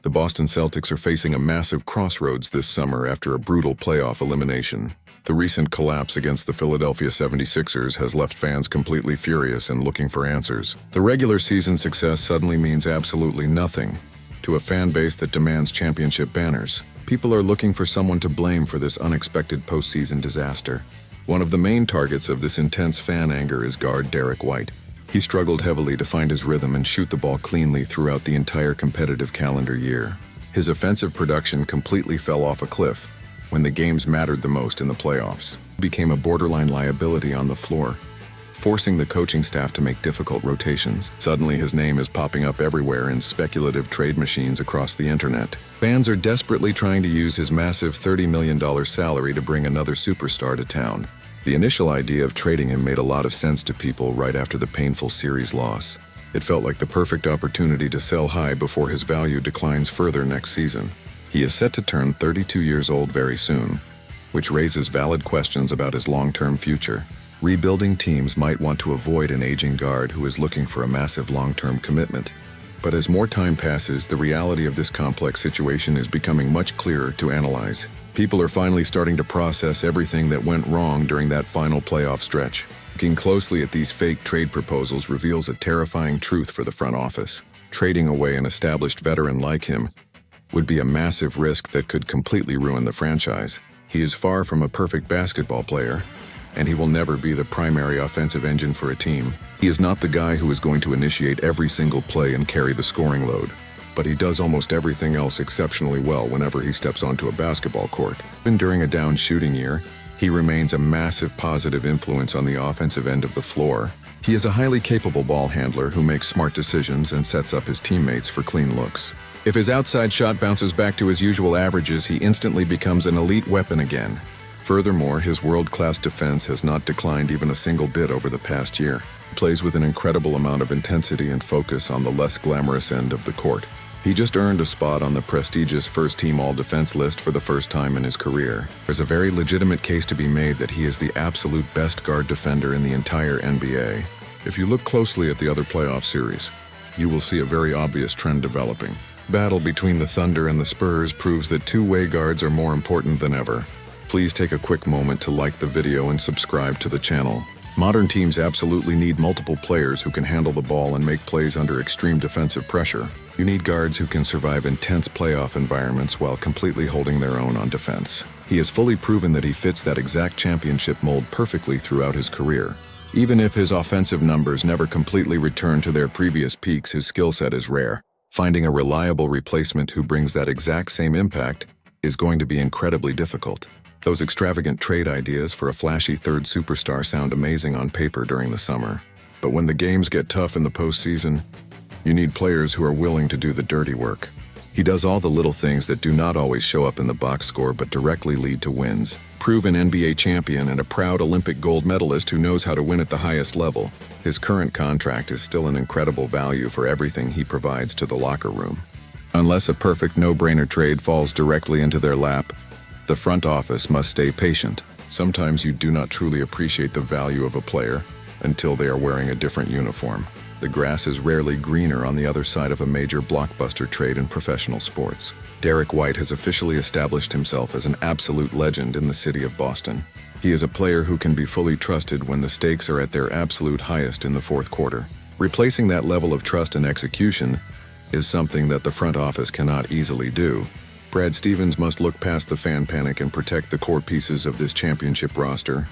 The Boston Celtics are facing a massive crossroads this summer after a brutal playoff elimination. The recent collapse against the Philadelphia 76ers has left fans completely furious and looking for answers. The regular season success suddenly means absolutely nothing to a fan base that demands championship banners. People are looking for someone to blame for this unexpected postseason disaster. One of the main targets of this intense fan anger is guard Derrick White. He struggled heavily to find his rhythm and shoot the ball cleanly throughout the entire competitive calendar year. His offensive production completely fell off a cliff when the games mattered the most in the playoffs. He became a borderline liability on the floor, forcing the coaching staff to make difficult rotations. Suddenly, his name is popping up everywhere in speculative trade machines across the internet. Fans are desperately trying to use his massive $30 million salary to bring another superstar to town. The initial idea of trading him made a lot of sense to people right after the painful series loss. It felt like the perfect opportunity to sell high before his value declines further next season. He is set to turn 32 years old very soon, which raises valid questions about his long-term future. Rebuilding teams might want to avoid an aging guard who is looking for a massive long-term commitment. But as more time passes, the reality of this complex situation is becoming much clearer to analyze. People are finally starting to process everything that went wrong during that final playoff stretch. Looking closely at these fake trade proposals reveals a terrifying truth for the front office. Trading away an established veteran like him would be a massive risk that could completely ruin the franchise. He is far from a perfect basketball player, and he will never be the primary offensive engine for a team. He is not the guy who is going to initiate every single play and carry the scoring load, but he does almost everything else exceptionally well whenever he steps onto a basketball court. Even during a down shooting year, he remains a massive positive influence on the offensive end of the floor. He is a highly capable ball handler who makes smart decisions and sets up his teammates for clean looks. If his outside shot bounces back to his usual averages, he instantly becomes an elite weapon again. Furthermore, his world-class defense has not declined even a single bit over the past year. He plays with an incredible amount of intensity and focus on the less glamorous end of the court. He just earned a spot on the prestigious first-team all-defense list for the first time in his career. There's a very legitimate case to be made that he is the absolute best guard defender in the entire NBA. If you look closely at the other playoff series, you will see a very obvious trend developing. Battle between the Thunder and the Spurs proves that two-way guards are more important than ever. Please take a quick moment to like the video and subscribe to the channel. Modern teams absolutely need multiple players who can handle the ball and make plays under extreme defensive pressure. You need guards who can survive intense playoff environments while completely holding their own on defense. He has fully proven that he fits that exact championship mold perfectly throughout his career. Even if his offensive numbers never completely return to their previous peaks, his skill set is rare. Finding a reliable replacement who brings that exact same impact is going to be incredibly difficult. Those extravagant trade ideas for a flashy third superstar sound amazing on paper during the summer. But when the games get tough in the postseason, you need players who are willing to do the dirty work. He does all the little things that do not always show up in the box score but directly lead to wins. Proven NBA champion and a proud Olympic gold medalist who knows how to win at the highest level. His current contract is still an incredible value for everything he provides to the locker room. Unless a perfect no-brainer trade falls directly into their lap, the front office must stay patient. Sometimes you do not truly appreciate the value of a player until they are wearing a different uniform. The grass is rarely greener on the other side of a major blockbuster trade in professional sports. Derrick White has officially established himself as an absolute legend in the city of Boston. He is a player who can be fully trusted when the stakes are at their absolute highest in the fourth quarter. Replacing that level of trust and execution is something that the front office cannot easily do. Brad Stevens must look past the fan panic and protect the core pieces of this championship roster.